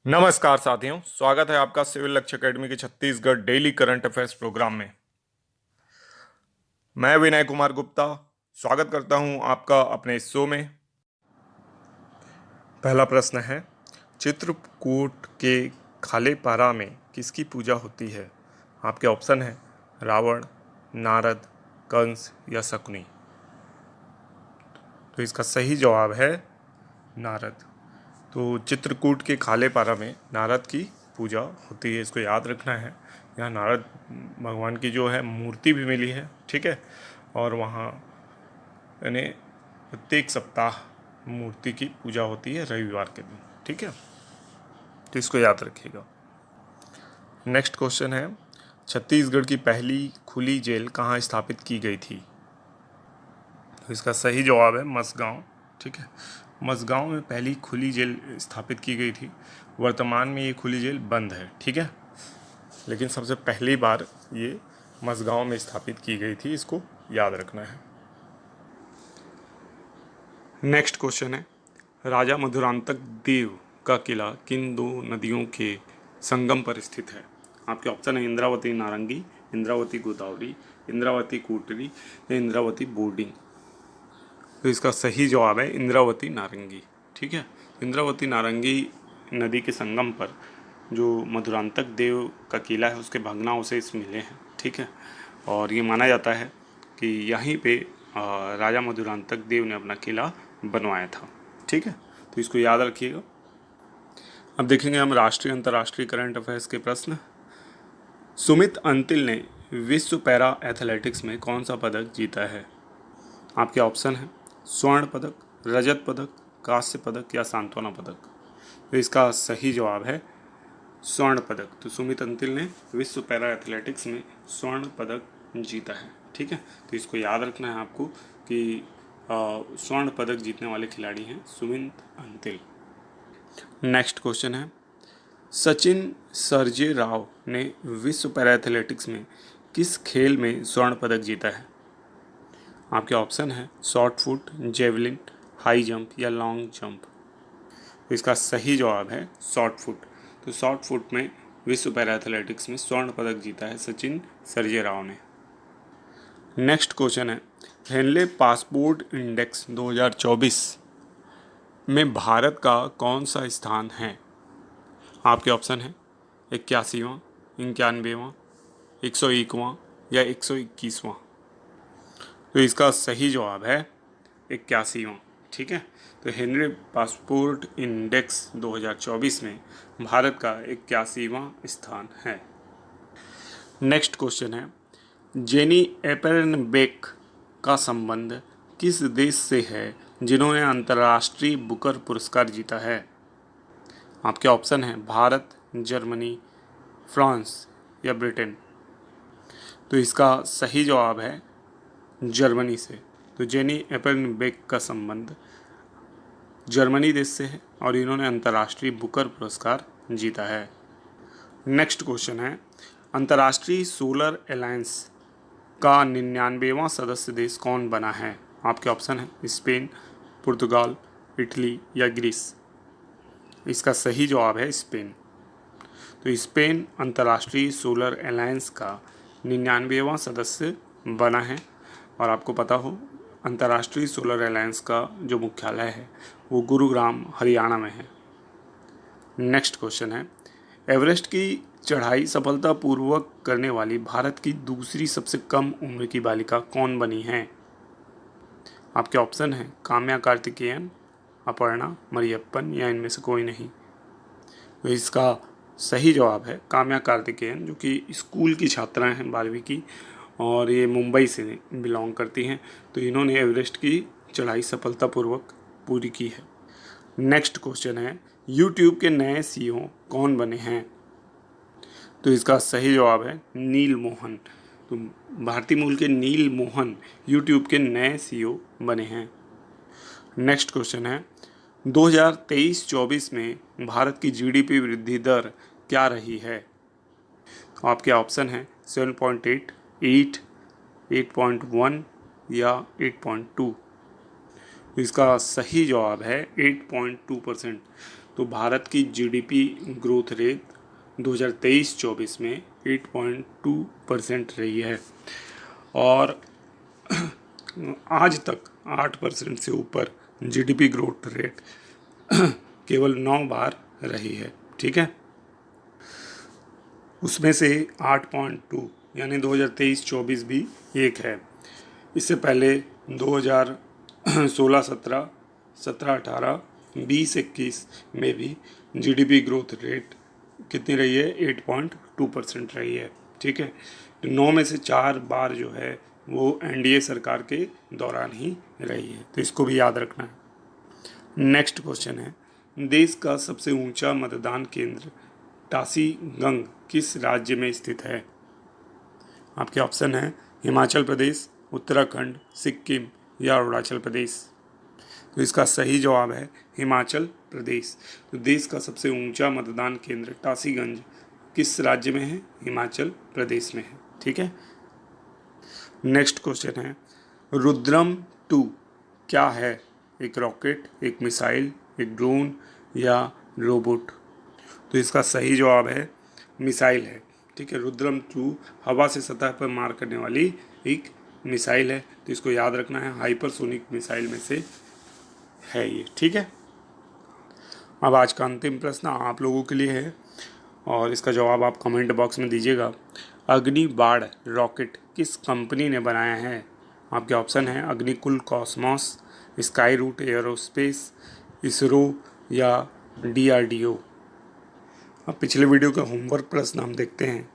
नमस्कार साथियों, स्वागत है आपका सिविल लक्ष्य एकेडमी के Chhattisgarh daily current affairs programme में। मैं विनय कुमार गुप्ता स्वागत करता हूं आपका अपने इस शो में। पहला प्रश्न है, चित्रकूट के खाले पारा में किसकी पूजा होती है? आपके ऑप्शन है रावण, नारद, कंस या शकुनी। तो इसका सही जवाब है नारद। तो चित्रकूट के खाले पारा में नारद की पूजा होती है, इसको याद रखना है। यहाँ नारद भगवान की जो है मूर्ति भी मिली है, ठीक है। और वहाँ यानी प्रत्येक सप्ताह मूर्ति की पूजा होती है रविवार के दिन, ठीक है। तो इसको याद रखिएगा। नेक्स्ट क्वेश्चन है, छत्तीसगढ़ की पहली खुली जेल कहाँ स्थापित की गई थी? तो इसका सही जवाब है मसगांव, ठीक है। मसगांव में पहली खुली जेल स्थापित की गई थी। वर्तमान में ये खुली जेल बंद है, ठीक है, लेकिन सबसे पहली बार ये मसगांव में स्थापित की गई थी, इसको याद रखना है। नेक्स्ट क्वेश्चन है, राजा मधुरांतक देव का किला किन दो नदियों के संगम पर स्थित है? आपके ऑप्शन है इंद्रावती नारंगी, इंद्रावती गोदावरी, इंद्रावती कोटरी या इंद्रावती बोर्डिंग। तो इसका सही जवाब है इंद्रावती नारंगी, ठीक है। इंद्रावती नारंगी नदी के संगम पर जो मधुरांतक देव का किला है उसके भग्नावशेष मिले हैं, ठीक है। और ये माना जाता है कि यहीं पे राजा मधुरांतक देव ने अपना किला बनवाया था, ठीक है। तो इसको याद रखिएगा। अब देखेंगे हम राष्ट्रीय अंतर्राष्ट्रीय करंट अफेयर्स के प्रश्न। सुमित अंतिल ने विश्व पैरा एथलेटिक्स में कौन सा पदक जीता है? आपके ऑप्शन है स्वर्ण पदक, रजत पदक, कांस्य पदक या सांत्वना पदक। तो इसका सही जवाब है स्वर्ण पदक। तो सुमित अंतिल ने विश्व पैरा एथलेटिक्स में स्वर्ण पदक जीता है, ठीक है। तो इसको याद रखना है आपको कि स्वर्ण पदक जीतने वाले खिलाड़ी हैं सुमित अंतिल। नेक्स्ट क्वेश्चन है, सचिन सर्जे राव ने विश्व पैरा एथलेटिक्स में किस खेल में स्वर्ण पदक जीता है? आपके ऑप्शन है short foot, javelin, high jump या लॉन्ग जंप। तो इसका सही जवाब है शॉर्ट फुट। तो शॉर्ट फुट में विश्व पैरा एथलेटिक्स में स्वर्ण पदक जीता है सचिन सर्जे राव ने। नेक्स्ट क्वेश्चन है, हेनले पासपोर्ट इंडेक्स 2024 में भारत का कौन सा स्थान है? आपके ऑप्शन है 81वां, 91वां, 101वां या 121वां। तो इसका सही जवाब है 81वां, ठीक है। तो हेनरी पासपोर्ट इंडेक्स 2024 में भारत का 81वां स्थान है। नेक्स्ट क्वेश्चन है, जेनी एपेरनबेक का संबंध किस देश से है जिन्होंने अंतर्राष्ट्रीय बुकर पुरस्कार जीता है? आपके ऑप्शन है भारत, जर्मनी, फ्रांस या ब्रिटेन। तो इसका सही जवाब है जर्मनी से। तो जेनी एपेरनबेक का संबंध जर्मनी देश से है और इन्होंने अंतर्राष्ट्रीय बुकर पुरस्कार जीता है। नेक्स्ट क्वेश्चन है, अंतर्राष्ट्रीय सोलर अलायंस का 99वां सदस्य देश कौन बना है? आपके ऑप्शन है स्पेन, पुर्तगाल, इटली या ग्रीस। इसका सही जवाब है स्पेन। तो स्पेन अंतर्राष्ट्रीय सोलर अलायंस का 99वां सदस्य बना है। और आपको पता हो अंतर्राष्ट्रीय सोलर अलायंस का जो मुख्यालय है वो गुरुग्राम हरियाणा में है। नेक्स्ट क्वेश्चन है, एवरेस्ट की चढ़ाई सफलतापूर्वक करने वाली भारत की दूसरी सबसे कम उम्र की बालिका कौन बनी है? आपके ऑप्शन है काम्या कार्तिकेयन, अपर्णा, मरियप्पन या इनमें से कोई नहीं। तो इसका सही जवाब है काम्या कार्तिकेयन, जो कि स्कूल की छात्राएं हैं 12वीं की और ये मुंबई से बिलोंग करती हैं। तो इन्होंने एवरेस्ट की चढ़ाई सफलतापूर्वक पूरी की है। नेक्स्ट क्वेश्चन है, यूट्यूब के नए सीईओ कौन बने हैं? तो इसका सही जवाब है नील मोहन। तो भारतीय मूल के नील मोहन यूट्यूब के नए सीईओ बने हैं। नेक्स्ट क्वेश्चन है, 2023-24 में भारत की जीडीपी वृद्धि दर क्या रही है? आपके ऑप्शन है 7.8, 8, 8.1 या 8.2। इसका सही जवाब है 8.2%। तो भारत की जीडीपी ग्रोथ रेट 2023-24 में 8.2% रही है और आज तक 8% से ऊपर जीडीपी ग्रोथ रेट केवल 9 बार रही है। ठीक है, उसमें से 8.2 यानी 2023-24 भी एक है। इससे पहले 2016-17, 17-18, 20-21 में भी जीडीपी ग्रोथ रेट कितनी रही है? 8.2% रही है। ठीक है, तो 9 में से 4 बार जो है वो एनडीए सरकार के दौरान ही रही है, तो इसको भी याद रखना है। नेक्स्ट क्वेश्चन है, देश का सबसे ऊंचा मतदान केंद्र टासीगंग किस राज्य में स्थित है? आपके ऑप्शन है हिमाचल प्रदेश, उत्तराखंड, सिक्किम या अरुणाचल प्रदेश। तो इसका सही जवाब है हिमाचल प्रदेश। तो देश का सबसे ऊंचा मतदान केंद्र टासीगंज किस राज्य में है? हिमाचल प्रदेश में है। ठीक है, नेक्स्ट क्वेश्चन है, रुद्रम 2 क्या है? एक रॉकेट, एक मिसाइल, एक ड्रोन या रोबोट? तो इसका सही जवाब है मिसाइल है। ठीक है, रुद्रम 2 हवा से सतह पर मार करने वाली एक मिसाइल है, तो इसको याद रखना है, हाइपरसोनिक मिसाइल में से है ये। ठीक है, अब आज का अंतिम प्रश्न आप लोगों के लिए है और इसका जवाब आप कमेंट बॉक्स में दीजिएगा। अग्नि बाण रॉकेट किस कंपनी ने बनाया है? आपके ऑप्शन हैं अग्निकुल कॉस्मॉस, स्काई रूट एयरोस्पेस, इसरो या डीआरडीओ। अब पिछले वीडियो का होमवर्क प्रश्न हम देखते हैं।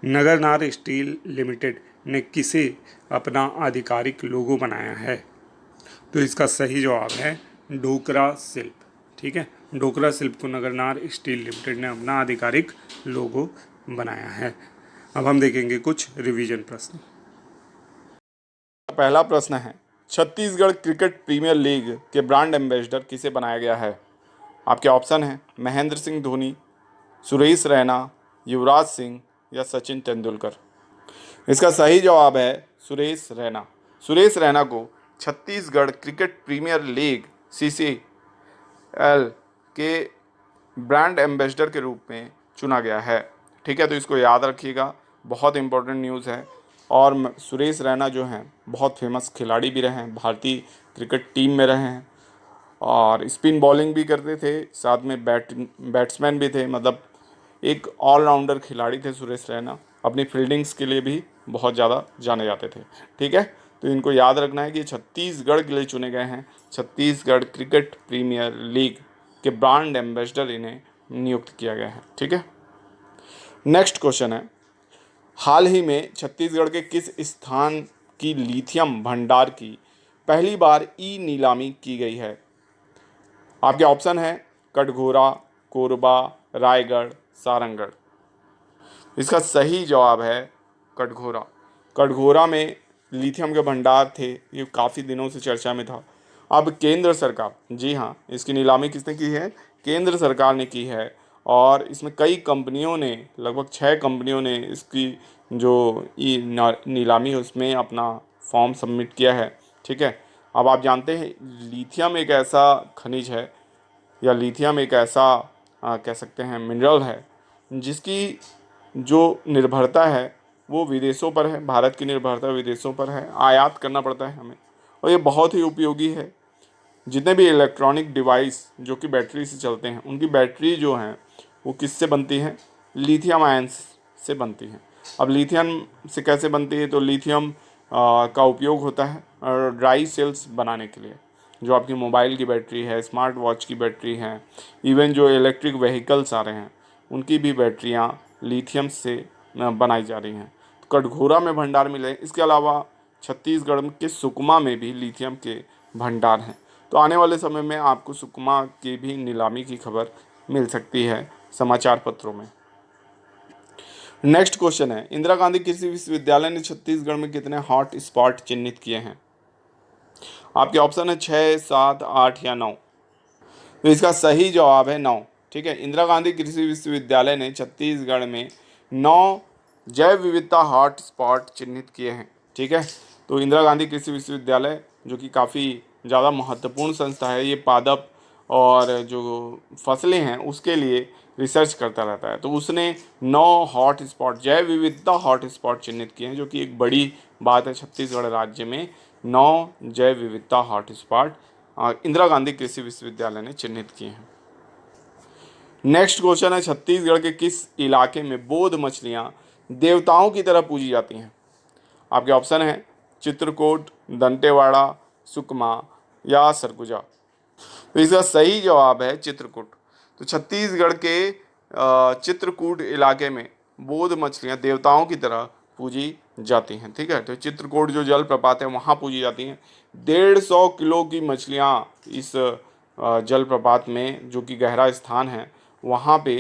नगरनार स्टील लिमिटेड ने किसे अपना आधिकारिक लोगो बनाया है? तो इसका सही जवाब है डोकरा शिल्प। ठीक है, डोकरा शिल्प को नगरनार स्टील लिमिटेड ने अपना आधिकारिक लोगो बनाया है। अब हम देखेंगे कुछ रिवीजन प्रश्न। पहला प्रश्न है, छत्तीसगढ़ क्रिकेट प्रीमियर लीग के ब्रांड एम्बेसडर किसे बनाया गया है? आपके ऑप्शन हैं महेंद्र सिंह धोनी, सुरेश रैना, युवराज सिंह या सचिन तेंदुलकर। इसका सही जवाब है सुरेश रैना। सुरेश रैना को Chhattisgarh cricket premier league CCL के ब्रांड एम्बेसडर के रूप में चुना गया है। ठीक है, तो इसको याद रखिएगा, बहुत इंपॉर्टेंट न्यूज़ है। और सुरेश रैना जो हैं बहुत फेमस खिलाड़ी भी रहे हैं, भारतीय क्रिकेट टीम में रहे हैं और स्पिन बॉलिंग भी करते थे, साथ में बैट्समैन भी थे, मतलब एक ऑलराउंडर खिलाड़ी थे सुरेश रैना। अपनी फील्डिंग्स के लिए भी बहुत ज़्यादा जाने जाते थे। ठीक है, तो इनको याद रखना है कि छत्तीसगढ़ के लिए चुने गए हैं। छत्तीसगढ़ क्रिकेट प्रीमियर लीग के ब्रांड एम्बेसडर इन्हें नियुक्त किया गया है। ठीक है, नेक्स्ट क्वेश्चन है, हाल ही में छत्तीसगढ़ के किस स्थान की लिथियम भंडार की पहली बार ई नीलामी की गई है? आपके ऑप्शन है कटघोरा, कोरबा, रायगढ़, सारंगढ़। इसका सही जवाब है कटघोरा। कटघोरा में लिथियम के भंडार थे, ये काफ़ी दिनों से चर्चा में था। अब केंद्र सरकार, जी हाँ, इसकी नीलामी किसने की है? केंद्र सरकार ने की है और इसमें कई कंपनियों ने, लगभग 6 कंपनियों ने इसकी जो नीलामी है उसमें अपना फॉर्म सबमिट किया है। ठीक है, अब आप जानते हैं लिथियम एक ऐसा खनिज है या लिथियम एक ऐसा कह सकते हैं मिनरल है जिसकी जो निर्भरता है वो विदेशों पर है। भारत की निर्भरता विदेशों पर है, आयात करना पड़ता है हमें, और ये बहुत ही उपयोगी है। जितने भी इलेक्ट्रॉनिक डिवाइस जो कि बैटरी से चलते हैं, उनकी बैटरी जो हैं वो किससे बनती हैं? लिथियम आयंस से बनती हैं। अब लिथियम से कैसे बनती है? तो लिथियम का उपयोग होता है ड्राई सेल्स बनाने के लिए। जो आपकी मोबाइल की बैटरी है, स्मार्ट वॉच की बैटरी है, इवन जो इलेक्ट्रिक व्हीकल्स आ रहे हैं उनकी भी बैटरियाँ लिथियम से बनाई जा रही हैं। तो कटघोरा में भंडार मिले। इसके अलावा छत्तीसगढ़ के सुकमा में भी लिथियम के भंडार हैं। तो आने वाले समय में आपको सुकमा की भी नीलामी की खबर मिल सकती है समाचार पत्रों में। नेक्स्ट क्वेश्चन है, इंदिरा गांधी कृषि विश्वविद्यालय ने छत्तीसगढ़ में कितने हॉट स्पॉट चिन्हित किए हैं? आपके ऑप्शन है 6, 7, 8 या 9। तो इसका सही जवाब है 9। ठीक है, इंदिरा गांधी कृषि विश्वविद्यालय ने छत्तीसगढ़ में 9 जैव विविधता हॉट स्पॉट चिन्हित किए हैं। ठीक है, तो इंदिरा गांधी कृषि विश्वविद्यालय जो कि काफ़ी ज़्यादा महत्वपूर्ण संस्था है, ये पादप और जो फसलें हैं उसके लिए रिसर्च करता रहता है। तो उसने 9 हॉट स्पॉट, जैव विविधता हॉट स्पॉट चिन्हित किए हैं, जो कि एक बड़ी बात है। छत्तीसगढ़ राज्य में 9 जैव विविधता हॉट स्पॉट इंदिरा गांधी कृषि विश्वविद्यालय ने चिन्हित किए हैं। नेक्स्ट क्वेश्चन है, छत्तीसगढ़ के किस इलाके में बोध मछलियाँ देवताओं की तरह पूजी जाती हैं? आपके ऑप्शन है चित्रकूट, दंतेवाड़ा, सुकमा या सरगुजा। तो इसका सही जवाब है चित्रकूट। तो छत्तीसगढ़ के चित्रकूट इलाके में बोध मछलियाँ देवताओं की तरह पूजी जाती हैं। ठीक है, तो चित्रकूट जो जलप्रपात है वहाँ पूजी जाती हैं। 150 किलो की मछलियाँ इस जलप्रपात में, जो कि गहरा स्थान है, वहाँ पे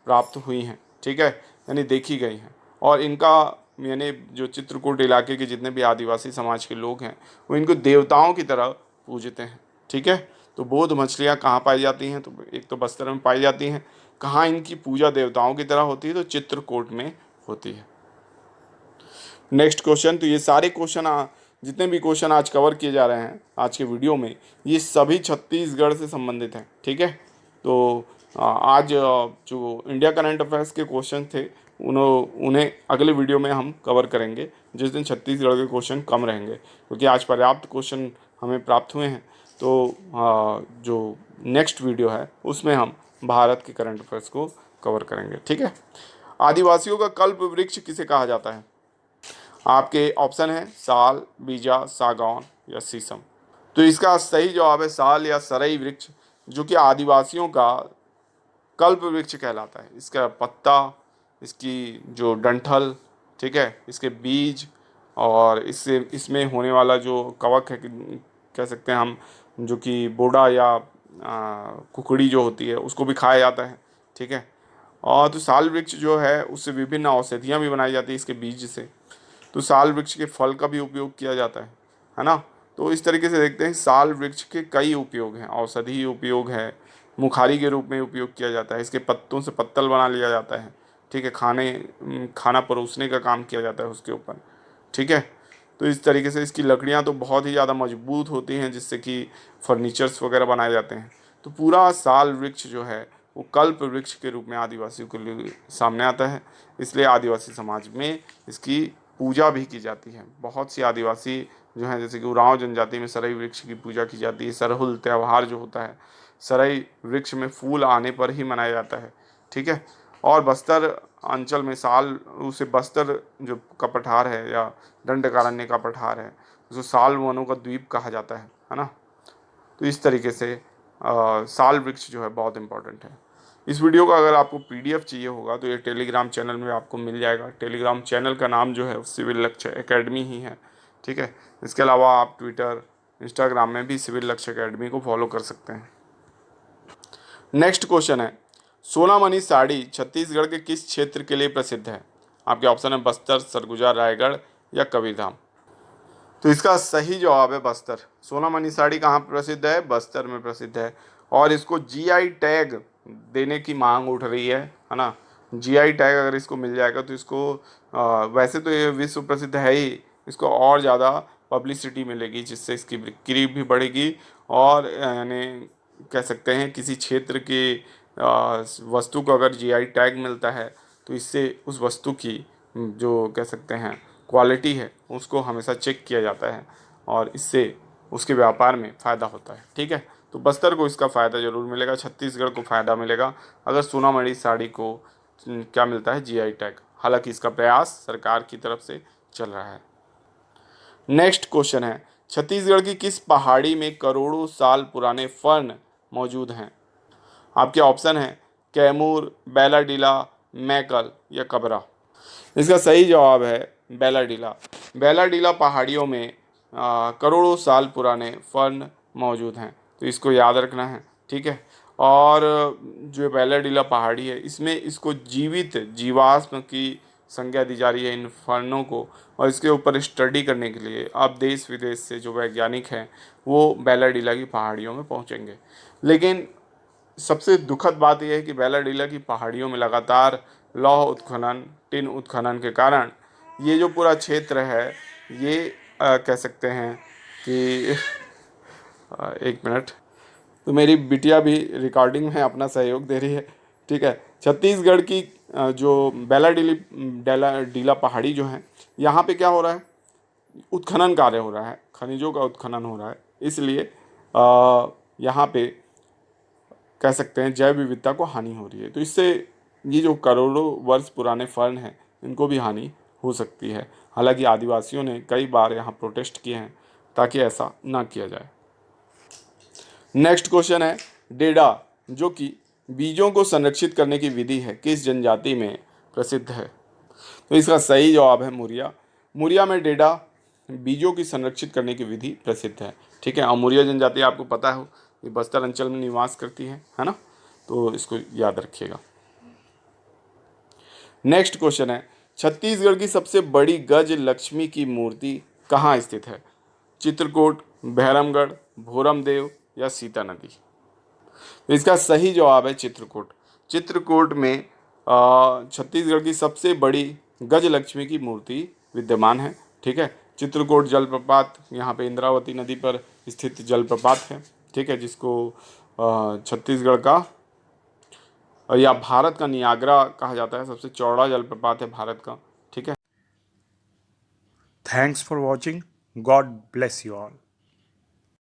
प्राप्त हुई हैं। ठीक है, यानी देखी गई हैं। और इनका यानी जो चित्रकूट इलाके के जितने भी आदिवासी समाज के लोग हैं वो इनको देवताओं की तरह पूजते हैं। ठीक है, तो बोध मछलियाँ कहाँ पाई जाती हैं? तो एक तो बस्तर में पाई जाती हैं। कहाँ इनकी पूजा देवताओं की तरह होती है? तो चित्रकूट में होती है। नेक्स्ट क्वेश्चन, तो ये सारे क्वेश्चन जितने भी क्वेश्चन आज कवर किए जा रहे हैं आज के वीडियो में, ये सभी छत्तीसगढ़ से संबंधित हैं। ठीक है, तो आज जो इंडिया करंट अफेयर्स के क्वेश्चन थे उन्हें अगले वीडियो में हम कवर करेंगे, जिस दिन छत्तीसगढ़ के क्वेश्चन कम रहेंगे, क्योंकि आज पर्याप्त क्वेश्चन हमें प्राप्त हुए हैं। तो जो नेक्स्ट वीडियो है उसमें हम भारत के करंट अफेयर्स को कवर करेंगे। ठीक है, आदिवासियों का कल्प वृक्ष किसे कहा जाता है? आपके ऑप्शन है साल, बीजा, सागौन या शीशम। तो इसका सही जवाब है साल या सरई वृक्ष, जो कि आदिवासियों का कल्प वृक्ष कहलाता है। इसका पत्ता, इसकी जो डंठल, ठीक है, इसके बीज और इसमें होने वाला जो कवक है, कह सकते हैं हम, जो कि बोड़ा या कुकड़ी जो होती है उसको भी खाया जाता है। ठीक है, और तो साल वृक्ष जो है उससे विभिन्न औषधियाँ भी बनाई जाती है इसके बीज से। तो साल वृक्ष के फल का भी उपयोग किया जाता है ना। तो इस तरीके से देखते हैं साल वृक्ष के कई उपयोग हैं। औषधि उपयोग है, मुखारी के रूप में उपयोग किया जाता है, इसके पत्तों से पत्तल बना लिया जाता है। ठीक है, खाना परोसने का काम किया जाता है उसके ऊपर। ठीक है, तो इस तरीके से इसकी लकड़ियाँ तो बहुत ही ज़्यादा मजबूत होती हैं, जिससे कि फर्नीचर्स वगैरह बनाए जाते हैं। तो पूरा साल वृक्ष जो है वो कल्प वृक्ष के रूप में आदिवासियों के लिए सामने आता है। इसलिए आदिवासी समाज में इसकी पूजा भी की जाती है। बहुत सी आदिवासी जो हैं, जैसे कि उरांव जनजाति में सरई वृक्ष की पूजा की जाती है। सरहुल त्यौहार जो होता है सरई वृक्ष में फूल आने पर ही मनाया जाता है। ठीक है, और बस्तर अंचल में साल, उसे बस्तर जो का पठार है या दंडकारण्य का पठार है, उसको साल वनों का द्वीप कहा जाता है ना। तो इस तरीके से साल वृक्ष जो है बहुत इंपॉर्टेंट है। इस वीडियो का अगर आपको पीडीएफ चाहिए होगा तो ये टेलीग्राम चैनल में आपको मिल जाएगा। टेलीग्राम चैनल का नाम जो है सिविल लक्ष्य एकेडमी ही है। ठीक है, इसके अलावा आप ट्विटर, इंस्टाग्राम में भी सिविल लक्ष्य एकेडमी को फॉलो कर सकते हैं। नेक्स्ट क्वेश्चन है, सोनामणि साड़ी छत्तीसगढ़ के किस क्षेत्र के लिए प्रसिद्ध है? आपके ऑप्शन है बस्तर, सरगुजा, रायगढ़ या कबीरधाम। तो इसका सही जवाब है बस्तर। सोनामणि साड़ी कहाँ प्रसिद्ध है? बस्तर में प्रसिद्ध है। और इसको जीआई टैग देने की मांग उठ रही है ना। जीआई टैग अगर इसको मिल जाएगा तो इसको वैसे तो ये विश्व प्रसिद्ध है ही, इसको और ज़्यादा पब्लिसिटी मिलेगी, जिससे इसकी बिक्री भी बढ़ेगी। और यानी कह सकते हैं किसी क्षेत्र की वस्तु को अगर जीआई टैग मिलता है तो इससे उस वस्तु की जो कह सकते हैं क्वालिटी है उसको हमेशा चेक किया जाता है और इससे उसके व्यापार में फ़ायदा होता है। ठीक है, तो बस्तर को इसका फ़ायदा ज़रूर मिलेगा, छत्तीसगढ़ को फ़ायदा मिलेगा अगर सोनामणि साड़ी को क्या मिलता है? GI tag. हालांकि इसका प्रयास सरकार की तरफ से चल रहा है। नेक्स्ट क्वेश्चन है, छत्तीसगढ़ की किस पहाड़ी में करोड़ों साल पुराने फर्न मौजूद हैं? आपके ऑप्शन है कैमूर, बैलाडीला, मैकल या कबरा। इसका सही जवाब है बैलाडीला। बैलाडीला पहाड़ियों में करोड़ों साल पुराने फर्न मौजूद हैं, तो इसको याद रखना है। ठीक है, और जो बैलाडीला पहाड़ी है इसमें इसको जीवित जीवाश्म की संज्ञा दी जा रही है इन फर्नों को, और इसके ऊपर स्टडी करने के लिए अब देश विदेश से जो वैज्ञानिक हैं वो बैलाडीला की पहाड़ियों में पहुंचेंगे। लेकिन सबसे दुखद बात यह है कि बैलाडीला की पहाड़ियों में लगातार लौह उत्खनन, टिन उत्खनन के कारण ये जो पूरा क्षेत्र है ये कह सकते हैं कि एक मिनट, तो मेरी बिटिया भी रिकॉर्डिंग में अपना सहयोग दे रही है। ठीक है, छत्तीसगढ़ की जो डीला पहाड़ी जो है, यहाँ पे क्या हो रहा है, उत्खनन कार्य हो रहा है, खनिजों का उत्खनन हो रहा है, इसलिए यहाँ पे कह सकते हैं जैव विविधता को हानि हो रही है। तो इससे ये जो करोड़ों वर्ष पुराने फर्न हैं, इनको भी हानि हो सकती है। हालांकि आदिवासियों ने कई बार यहाँ प्रोटेस्ट किए हैं ताकि ऐसा ना किया जाए। नेक्स्ट क्वेश्चन है, डेडा जो कि बीजों को संरक्षित करने की विधि है, किस जनजाति में प्रसिद्ध है? तो इसका सही जवाब है मुरिया। मुरिया में डेडा बीजों की संरक्षित करने की विधि प्रसिद्ध है। ठीक है, और मुरिया जनजाति आपको पता हो ये बस्तर अंचल में निवास करती है ना, तो इसको याद रखिएगा। नेक्स्ट क्वेश्चन है, छत्तीसगढ़ की सबसे बड़ी गज लक्ष्मी की मूर्ति कहाँ स्थित है? चित्रकूट, भैरमगढ़, भोरमदेव या सीता नदी? तो इसका सही जवाब है चित्रकूट। चित्रकूट में छत्तीसगढ़ की सबसे बड़ी गजलक्ष्मी की मूर्ति विद्यमान है। ठीक है, चित्रकूट जलप्रपात यहाँ पे इंद्रावती नदी पर स्थित जलप्रपात है। ठीक है, जिसको छत्तीसगढ़ का या भारत का नियाग्रा कहा जाता है, सबसे चौड़ा जलप्रपात है भारत का। ठीक है। Thanks for watching. God bless you all.